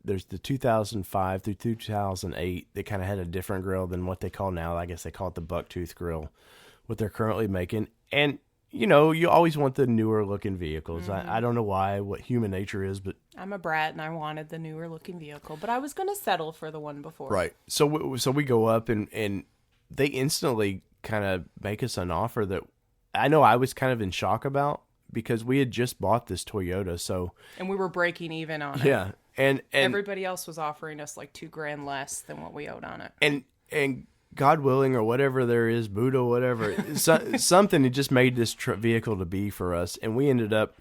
there's the 2005 through 2008 that kind of had a different grill than what they call now. I guess they call it the bucktooth grill, what they're currently making. And, you always want the newer looking vehicles. I don't know what human nature is, but I'm a brat and I wanted the newer looking vehicle, but I was going to settle for the one before. Right. So we go up and they instantly kind of make us an offer that I know I was kind of in shock about, because we had just bought this Toyota, and we were breaking even on it. Yeah, and everybody else was offering us like $2,000 less than what we owed on it. And God willing, or whatever there is, Buddha, whatever, something that just made this vehicle to be for us, and we ended up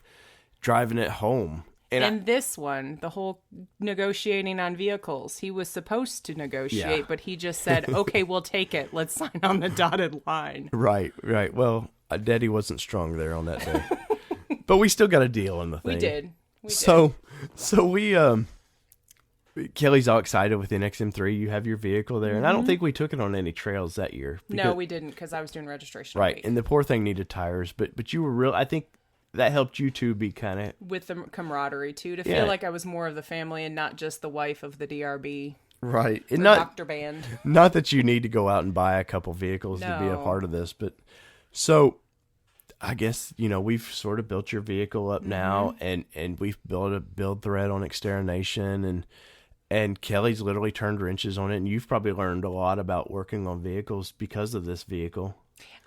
driving it home. And this one, the whole negotiating on vehicles, he was supposed to negotiate, but he just said, "Okay, we'll take it. Let's sign on the dotted line." Right. Well, Daddy wasn't strong there on that day. But we still got a deal on the thing. We did. So we Kelly's all excited with the NXM3. You have your vehicle there, and I don't think we took it on any trails that year. No, we didn't, because I was doing registration. Right, and the poor thing needed tires, but you were real. I think that helped you two be kind of with the camaraderie too, to feel like I was more of the family and not just the wife of the DRB. Right, and Dr. Band. Not that you need to go out and buy a couple vehicles to be a part of this, but so. I guess, we've sort of built your vehicle up now, and we've built a build thread on Xterra Nation, and Kelly's literally turned wrenches on it, and you've probably learned a lot about working on vehicles because of this vehicle.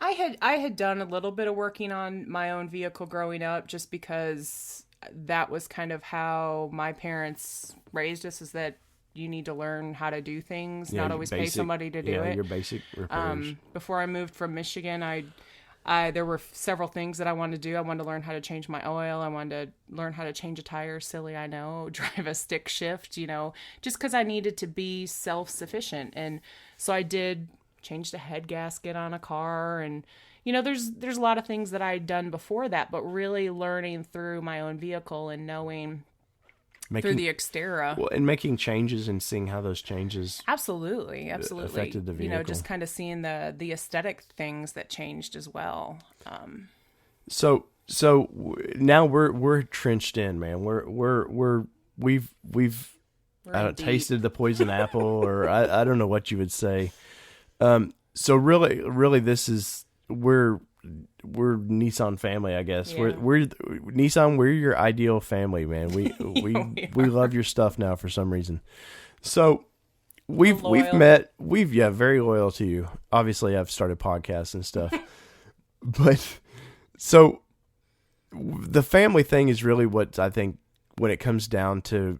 I had done a little bit of working on my own vehicle growing up, just because that was kind of how my parents raised us, is that you need to learn how to do things, not always pay somebody to do it. Your basic repairs. Before I moved from Michigan, there were several things that I wanted to do. I wanted to learn how to change my oil. I wanted to learn how to change a tire. Silly, I know. Drive a stick shift, just because I needed to be self-sufficient. And so I did change the head gasket on a car. And, there's a lot of things that I'd done before that, but really learning through my own vehicle and knowing through the Xterra. Well, and making changes and seeing how those changes absolutely affected the vehicle. Just kind of seeing the aesthetic things that changed as well. So now we're trenched in, man. We've tasted the poison apple, or I don't know what you would say. So really this is we're Nissan family, I guess. Yeah. We're Nissan. We're your ideal family, man. We love your stuff now for some reason. So we've met. Very loyal to you. Obviously, I've started podcasts and stuff, but so the family thing is really what I think when it comes down to.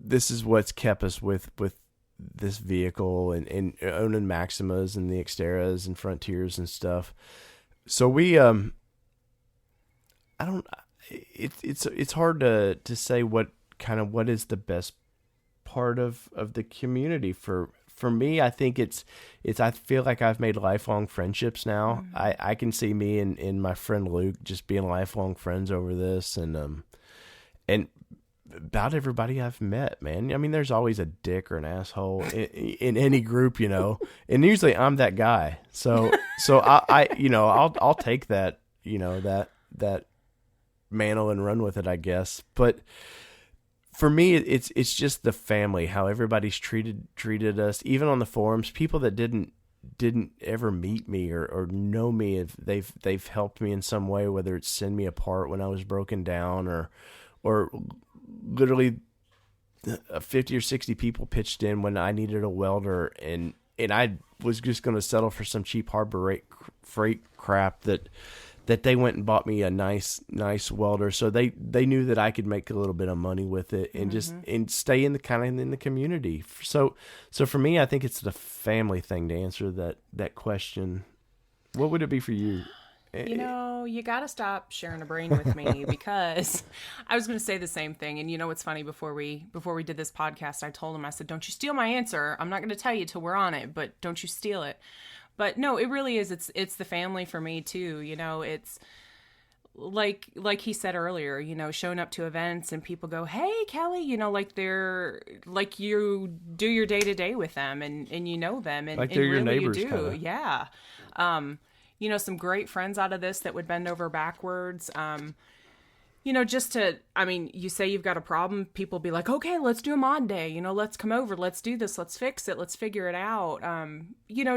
This is what's kept us with this vehicle and owning Maximas and the Xterras and Frontiers and stuff. So we it's hard to say what is the best part of the community. For me, I think it's I feel like I've made lifelong friendships now. I can see me and my friend Luke just being lifelong friends over this, and about everybody I've met, man. I mean, there's always a dick or an asshole in any group, and usually I'm that guy. So I I'll take that, that mantle and run with it, I guess. But for me, it's just the family, how everybody's treated us, even on the forums. People that didn't ever meet me or know me, if they've helped me in some way, whether it's send me a part when I was broken down, or literally 50 or 60 people pitched in when I needed a welder, and I was just going to settle for some cheap Harbor Freight crap that they went and bought me a nice welder. So they knew that I could make a little bit of money with it and just and stay in the community. So for me, I think it's the family thing to answer that question. What would it be for you? You got to stop sharing a brain with me, because I was going to say the same thing. And what's funny, before we did this podcast, I told him, I said, don't you steal my answer. I'm not going to tell you till we're on it, but don't you steal it. But no, it really is. It's the family for me too. It's like he said earlier, showing up to events and people go, "Hey, Kelly," like they're like, you do your day to day with them and you know them, and like they're your really neighbors. You do. Kinda. Yeah. Some great friends out of this that would bend over backwards. You say you've got a problem, people be like, okay, let's do a mod day, let's come over, let's do this, let's fix it, let's figure it out.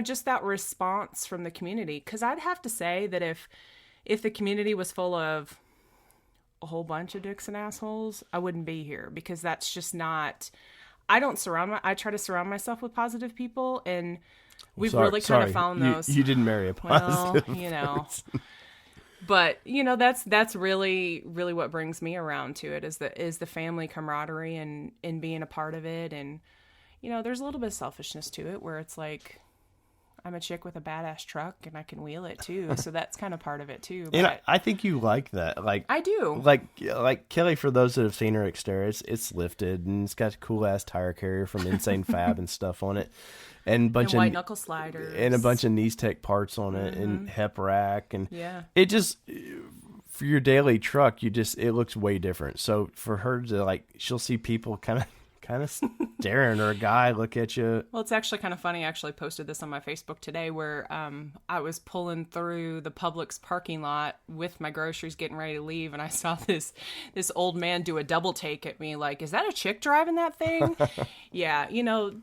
Just that response from the community. Because I'd have to say that if the community was full of a whole bunch of dicks and assholes, I wouldn't be here, because that's just not, I try to surround myself with positive people, and we've really kind of found those. You didn't marry a positive person. But that's really, really what brings me around to it, is the family camaraderie and being a part of it. And there's a little bit of selfishness to it, where it's like, I'm a chick with a badass truck and I can wheel it too, so that's kind of part of it too. But and I think you like that. Like, I do. Like Kelly, for those that have seen her exterior, it's lifted and it's got a cool ass tire carrier from Insane Fab and stuff on it. And bunch of white knuckle sliders and a bunch of Knees Tech parts on it, and hep rack, and it just, for your daily truck, it looks way different. So for her to she'll see people kind of staring, or a guy look at you. Well, it's actually kind of funny. I actually posted this on my Facebook today, where I was pulling through the Publix parking lot with my groceries, getting ready to leave, and I saw this old man do a double take at me, like, is that a chick driving that thing? Yeah,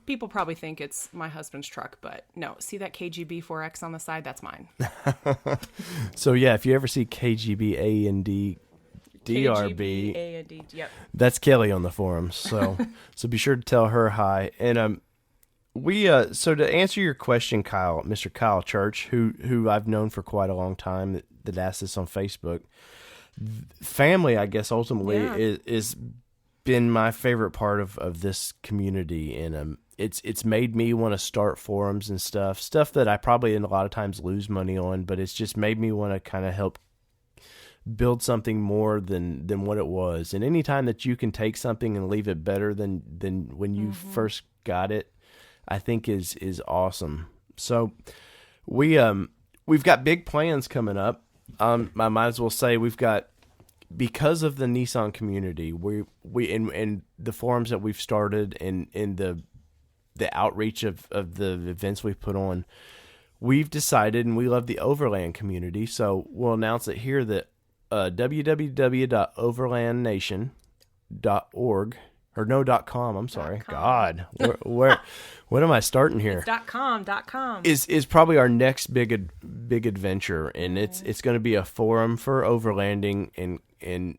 people probably think it's my husband's truck, but no. See that KGB 4X on the side? That's mine. So yeah, if you ever see KGB A&D DRB, A&D, yep. That's Kelly on the forums. So be sure to tell her hi. And so to answer your question, Kyle, Mr. Kyle Church, who I've known for quite a long time, that asked this on Facebook. Family, I guess, ultimately is been my favorite part of this community, and it's made me want to start forums and stuff that I probably in a lot of times lose money on, but it's just made me want to kind of help build something more than what it was. And anytime that you can take something and leave it better than when you first got it, I think is awesome. So we've got big plans coming up. I might as well say we've got, because of the Nissan community, we and the forums that we've started, and the outreach of the events we've put on, we've decided, and we love the Overland community, so we'll announce it here, that www.overlandnation.org, or no, .com, I'm sorry. .com. God, where what am I starting here? It's .com. Is probably our next big adventure, and it's going to be a forum for overlanding, and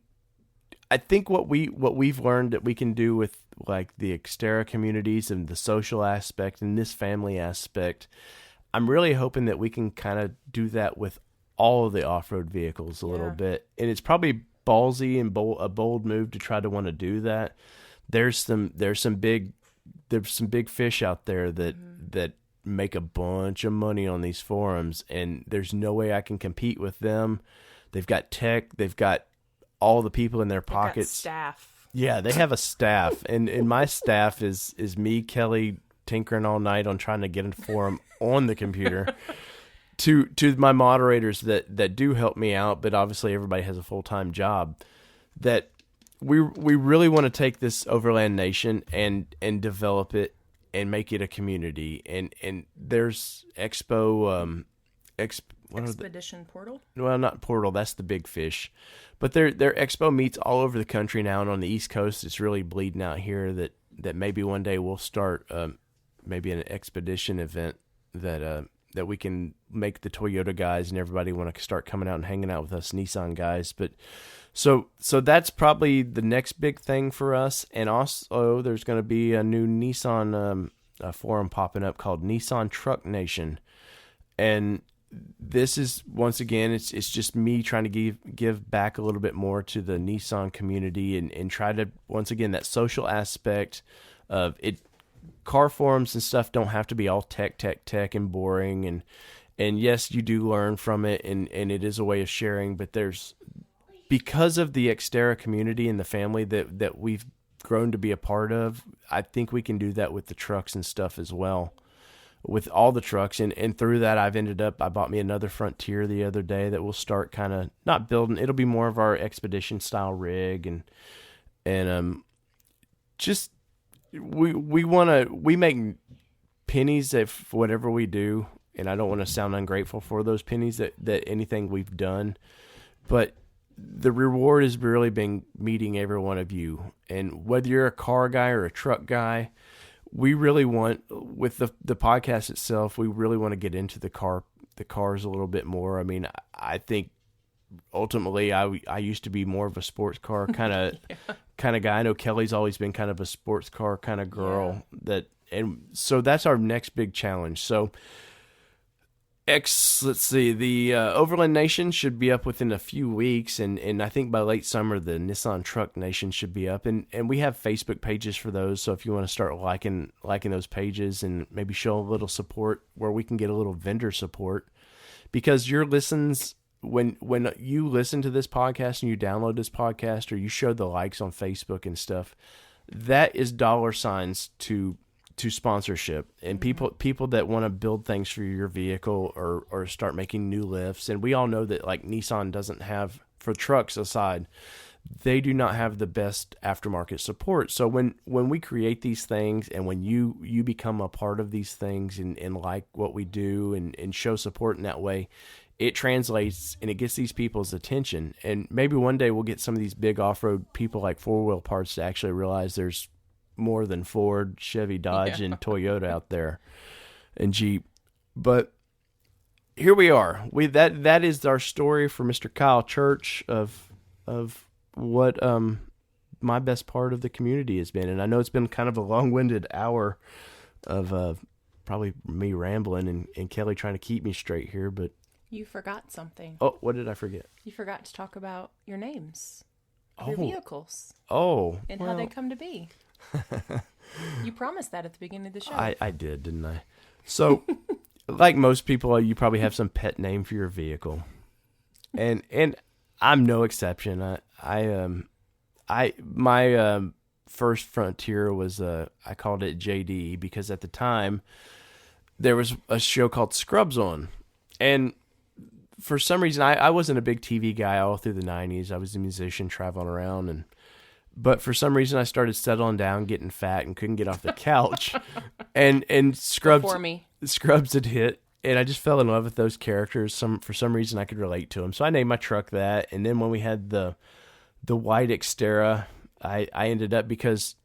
I think what we've learned that we can do with like the Xterra communities and the social aspect and this family aspect, I'm really hoping that we can kind of do that with all of the off-road vehicles a little bit. And it's probably ballsy and a bold move to try to want to do that. There's some big fish out there that make a bunch of money on these forums, and there's no way I can compete with them. They've got tech, they've got all the people in their pockets. Staff. Yeah, they have a staff, and my staff is me, Kelly, tinkering all night on trying to get into forum on the computer. To my moderators that do help me out, but obviously everybody has a full-time job. That we really want to take this Overland Nation and develop it and make it a community. And there's Expedition Portal? Well, not Portal, that's the big fish. But their expo meets all over the country now, and on the East Coast it's really bleeding out here that maybe one day we'll start maybe an expedition event that we can make the Toyota guys and everybody want to start coming out and hanging out with us Nissan guys. But so that's probably the next big thing for us. And also there's going to be a new Nissan forum popping up called Nissan Truck Nation. And this is, once again, it's just me trying to give back a little bit more to the Nissan community and try to, once again, that social aspect of it. Car forums and stuff don't have to be all tech and boring, and yes, you do learn from it, and it is a way of sharing, but there's, because of the Xterra community and the family that we've grown to be a part of, I think we can do that with the trucks and stuff as well, with all the trucks, and through that I bought me another Frontier the other day that we'll start kind of not building, it'll be more of our expedition style rig, and just we make pennies if whatever we do, and I don't want to sound ungrateful for those pennies that anything we've done, but the reward has really been meeting every one of you. And whether you're a car guy or a truck guy, we really want, with the podcast itself, we really want to get into the cars a little bit more. I mean, I think ultimately I used to be more of a sports car kind of kind of guy. I know Kelly's always been kind of a sports car kind of girl. And so that's our next big challenge. So let's see, the Overland Nation should be up within a few weeks, and I think by late summer the Nissan Truck Nation should be up, and we have Facebook pages for those. So if you want to start liking those pages and maybe show a little support where we can get a little vendor support, because your listens, when you listen to this podcast and you download this podcast or you show the likes on Facebook and stuff, that is dollar signs to sponsorship, and people that want to build things for your vehicle or start making new lifts. And we all know that, like, Nissan doesn't have, for trucks aside, they do not have the best aftermarket support. So when we create these things, and when you become a part of these things and like what we do and show support in that way, it translates and it gets these people's attention. And maybe one day we'll get some of these big off-road people like Four Wheel Parts to actually realize there's more than Ford, Chevy, Dodge, and Toyota out there, and Jeep. But here we are. That is our story for Mr. Kyle Church of what my best part of the community has been. And I know it's been kind of a long-winded hour of probably me rambling and Kelly trying to keep me straight here, but you forgot something. Oh, what did I forget? You forgot to talk about your names of your vehicles. Oh, and how they come to be. You promised that at the beginning of the show. I did, didn't I? So, like most people, you probably have some pet name for your vehicle, and I'm no exception. My first Frontier was I called it JD because at the time there was a show called Scrubs on, and for some reason I wasn't a big TV guy all through the 90s. I was a musician traveling around, but for some reason I started settling down, getting fat, and couldn't get off the couch. and Scrubs had hit, and I just fell in love with those characters. For some reason I could relate to them, so I named my truck that. And then when we had the white Xterra, I ended up, because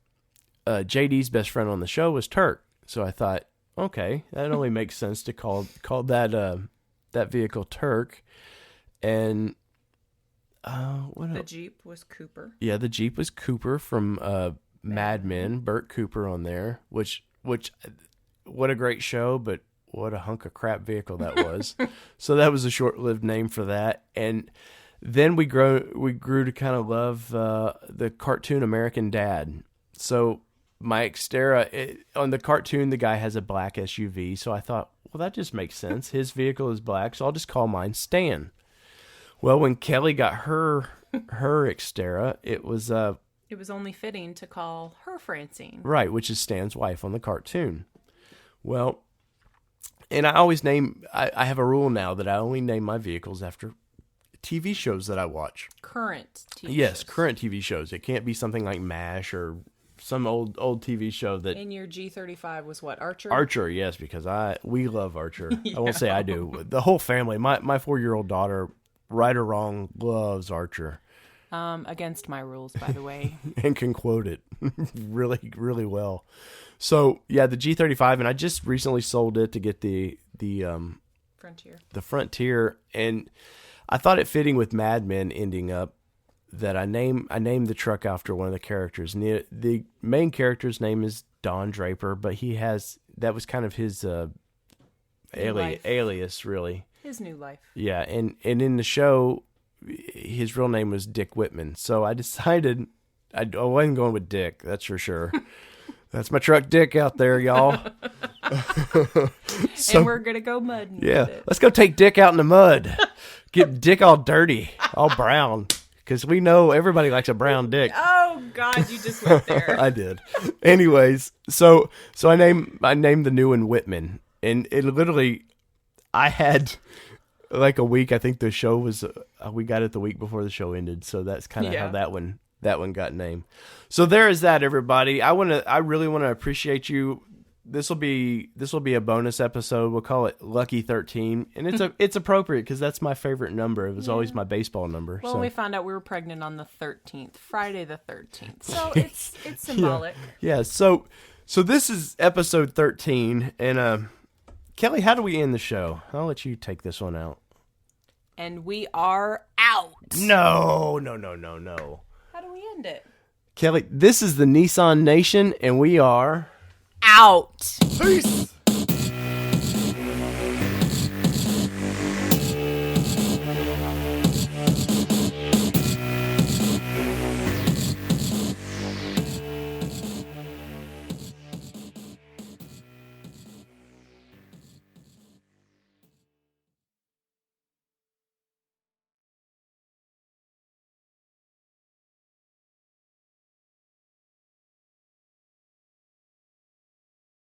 JD's best friend on the show was Turk, so I thought, okay, that only makes sense to call that vehicle Turk. And the Jeep was Cooper. Yeah, the Jeep was Cooper from Mad Men, Burt Cooper on there, which what a great show, but what a hunk of crap vehicle that was. So that was a short-lived name for that. And then we grew to kind of love the cartoon American Dad. So my Xterra, on the cartoon, the guy has a black SUV, so I thought, well, that just makes sense. His vehicle is black, so I'll just call mine Stan. Well, when Kelly got her Xterra, it was It was only fitting to call her Francine. Right, which is Stan's wife on the cartoon. Well, and I always I have a rule now that I only name my vehicles after TV shows that I watch. Current TV Yes, shows. current TV shows. It can't be something like MASH or some old TV show that... And your G35 was what, Archer? Archer, yes, because we love Archer. I won't say I do. The whole family, my 4-year-old daughter, right or wrong, loves Archer. Against my rules, by the way. And can quote it really, really well. So, yeah, the G35, and I just recently sold it to get the Frontier. The Frontier, and I thought it fitting with Mad Men ending up that I named the truck after one of the characters. And the main character's name is Don Draper, but that was kind of his alias, really. His new life. Yeah, and in the show, his real name was Dick Whitman. So I decided I wasn't going with Dick, that's for sure. That's my truck Dick out there, y'all. And we're going to go mudding with it. Let's go take Dick out in the mud. Get Dick all dirty, all brown. Because we know everybody likes a brown dick. Oh, God, you just went there. I did. Anyways, so I named the new one Whitman. And it literally, I had... like a week, I think the show was, we got it the week before the show ended. So that's kind of how that one got named. So there is that, everybody. I really want to appreciate you. This will be a bonus episode. We'll call it Lucky 13. And it's appropriate because that's my favorite number. It was always my baseball number. Well, we found out we were pregnant on the 13th, Friday the 13th. So it's symbolic. Yeah. So this is episode 13. And, Kelly, how do we end the show? I'll let you take this one out. And we are out. No. How do we end it? Kelly, this is the Nissan Nation, and we are... out. Peace!